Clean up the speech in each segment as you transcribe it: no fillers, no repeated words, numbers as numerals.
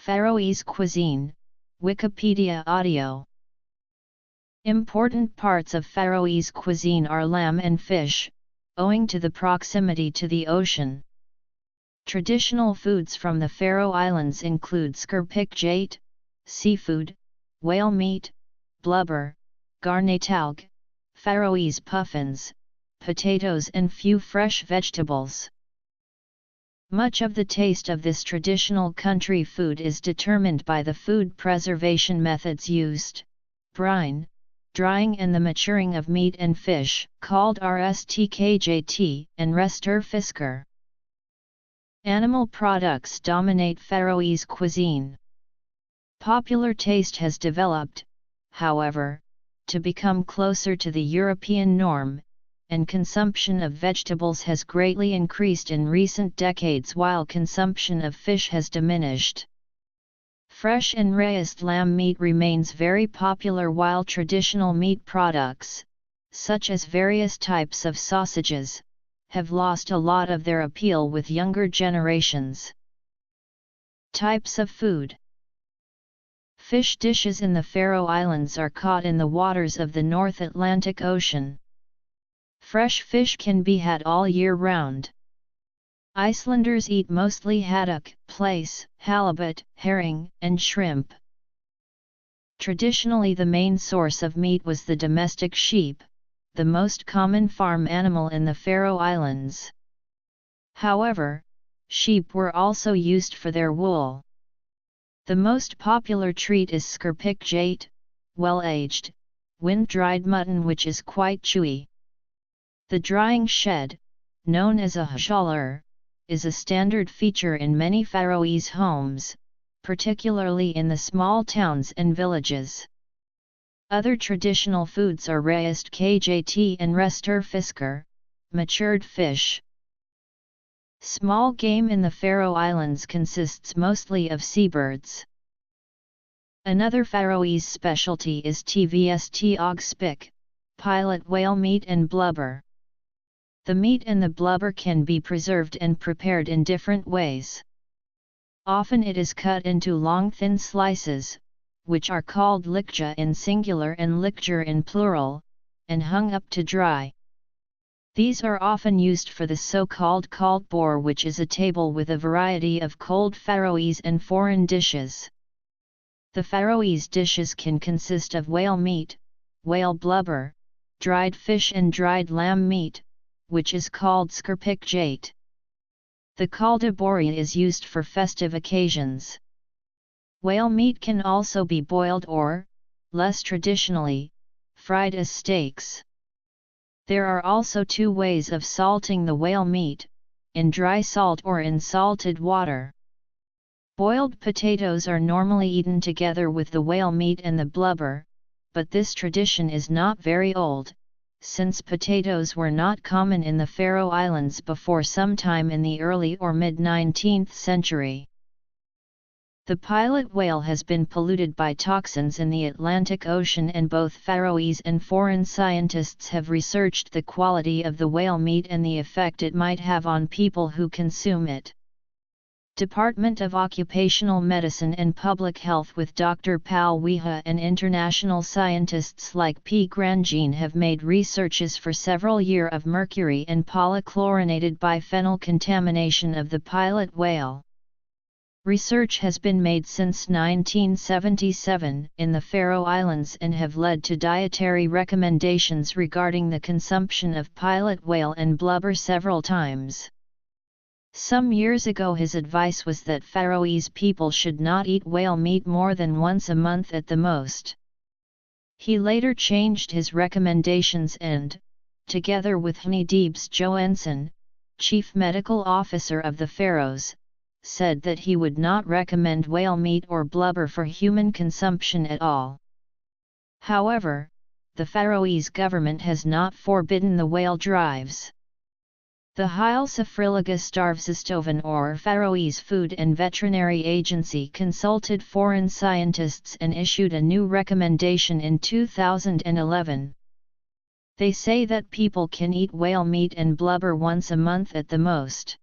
Faroese cuisine, Wikipedia audio. Important parts of Faroese cuisine are lamb and fish, owing to the proximity to the ocean. Traditional foods from the Faroe Islands include skurpikjait, seafood, whale meat, blubber, garnataug, Faroese puffins, potatoes and few fresh vegetables. Much of the taste of this traditional country food is determined by the food preservation methods used: brine, drying and the maturing of meat and fish, called rstkjt, and resturfiskar. Animal products dominate Faroese cuisine. Popular taste has developed, however, to become closer to the European norm, and consumption of vegetables has greatly increased in recent decades while consumption of fish has diminished. Fresh and raised lamb meat remains very popular while traditional meat products, such as various types of sausages, have lost a lot of their appeal with younger generations. Types of food. Fish dishes in the Faroe Islands are caught in the waters of the North Atlantic Ocean. Fresh fish can be had all year round. Icelanders eat mostly haddock, plaice, halibut, herring, and shrimp. Traditionally the main source of meat was the domestic sheep, the most common farm animal in the Faroe Islands. However, sheep were also used for their wool. The most popular treat is skurpikjait, well-aged, wind-dried mutton which is quite chewy. The drying shed, known as a hjallar, is a standard feature in many Faroese homes, particularly in the small towns and villages. Other traditional foods are raised kjt and resturfiskar, matured fish. Small game in the Faroe Islands consists mostly of seabirds. Another Faroese specialty is tvst ogspik, pilot whale meat and blubber. The meat and the blubber can be preserved and prepared in different ways. Often it is cut into long thin slices, which are called likja in singular and likjur in plural, and hung up to dry. These are often used for the so-called kaldbor, which is a table with a variety of cold Faroese and foreign dishes. The Faroese dishes can consist of whale meat, whale blubber, dried fish and dried lamb meat, which is called skurpikjait. The kaldbori is used for festive occasions. Whale meat can also be boiled or, less traditionally, fried as steaks. There are also two ways of salting the whale meat, in dry salt or in salted water. Boiled potatoes are normally eaten together with the whale meat and the blubber, but this tradition is not very old, since potatoes were not common in the Faroe Islands before sometime in the early or mid-19th century. The pilot whale has been polluted by toxins in the Atlantic Ocean, and both Faroese and foreign scientists have researched the quality of the whale meat and the effect it might have on people who consume it. Department of Occupational Medicine and Public Health with Dr. Paul Weha and international scientists like P. Grandjean have made researches for several years of mercury and polychlorinated biphenyl contamination of the pilot whale. Research has been made since 1977 in the Faroe Islands and have led to dietary recommendations regarding the consumption of pilot whale and blubber several times. Some years ago his advice was that Faroese people should not eat whale meat more than once a month at the most. He later changed his recommendations and, together with Hni Deebs Joensen, chief medical officer of the Faroes, said that he would not recommend whale meat or blubber for human consumption at all. However, the Faroese government has not forbidden the whale drives. The Heilsafrilige Starvsstoven or Faroese Food and Veterinary Agency consulted foreign scientists and issued a new recommendation in 2011. They say that people can eat whale meat and blubber once a month at the most.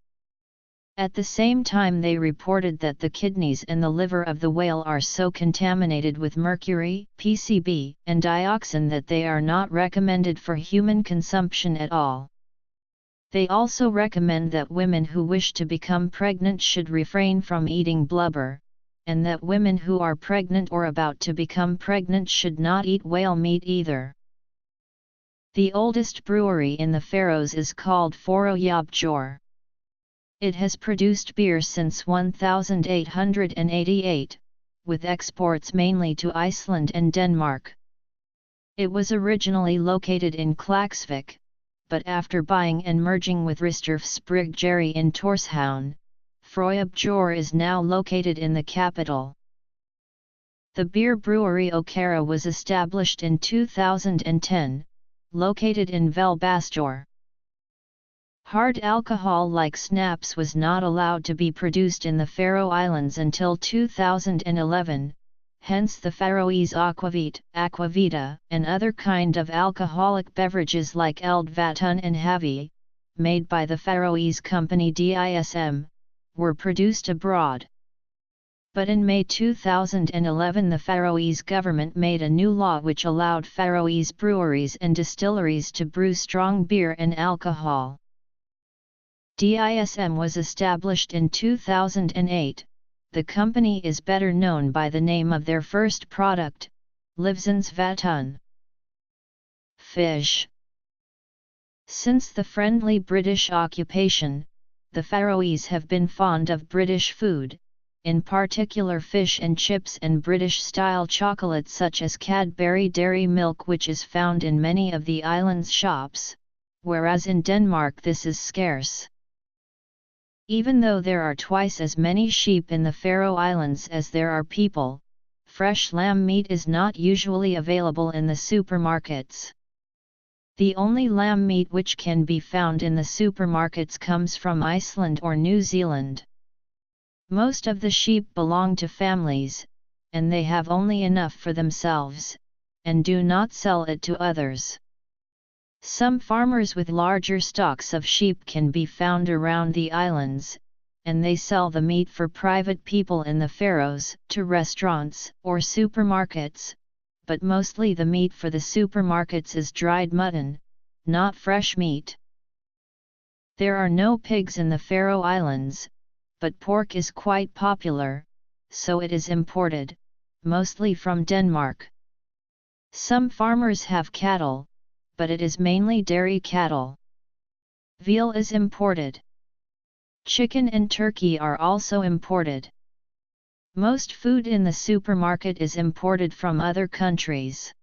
At the same time they reported that the kidneys and the liver of the whale are so contaminated with mercury, PCB, and dioxin that they are not recommended for human consumption at all. They also recommend that women who wish to become pregnant should refrain from eating blubber, and that women who are pregnant or about to become pregnant should not eat whale meat either. The oldest brewery in the Faroes is called Faroe. It has produced beer since 1888, with exports mainly to Iceland and Denmark. It was originally located in Klaksvik, but after buying and merging with Risturfsbryggjeri in Tórshavn, Faroe is now located in the capital. The beer brewery Okara was established in 2010, located in Velbastor. Hard alcohol like schnapps was not allowed to be produced in the Faroe Islands until 2011, hence the Faroese aquavita, and other kind of alcoholic beverages like eldvatn and havi, made by the Faroese company DISM, were produced abroad. But in May 2011 the Faroese government made a new law which allowed Faroese breweries and distilleries to brew strong beer and alcohol. DISM was established in 2008. The company is better known by the name of their first product, Livsensvatn. Fish. Since the friendly British occupation, the Faroese have been fond of British food, in particular fish and chips and British-style chocolate such as Cadbury Dairy Milk, which is found in many of the island's shops, whereas in Denmark this is scarce. Even though there are twice as many sheep in the Faroe Islands as there are people, fresh lamb meat is not usually available in the supermarkets. The only lamb meat which can be found in the supermarkets comes from Iceland or New Zealand. Most of the sheep belong to families, and they have only enough for themselves, and do not sell it to others. Some farmers with larger stocks of sheep can be found around the islands, and they sell the meat for private people in the Faroes, to restaurants or supermarkets, but mostly the meat for the supermarkets is dried mutton, not fresh meat. There are no pigs in the Faroe Islands, but pork is quite popular, so it is imported, mostly from Denmark. Some farmers have cattle, but it is mainly dairy cattle. Veal is imported. Chicken and turkey are also imported. Most food in the supermarket is imported from other countries.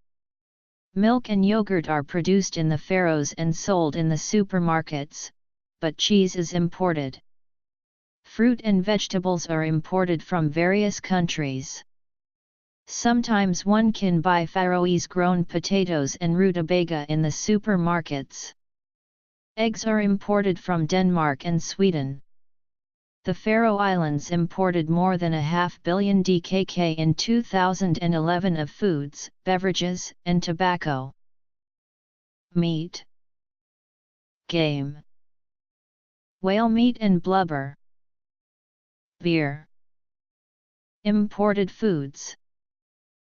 Milk and yogurt are produced in the Faroes and sold in the supermarkets, but cheese is imported. Fruit and vegetables are imported from various countries. Sometimes one can buy Faroese-grown potatoes and rutabaga in the supermarkets. Eggs are imported from Denmark and Sweden. The Faroe Islands imported more than 500 million DKK in 2011 of foods, beverages, and tobacco. Meat. Game. Whale meat and blubber. Beer. Imported foods.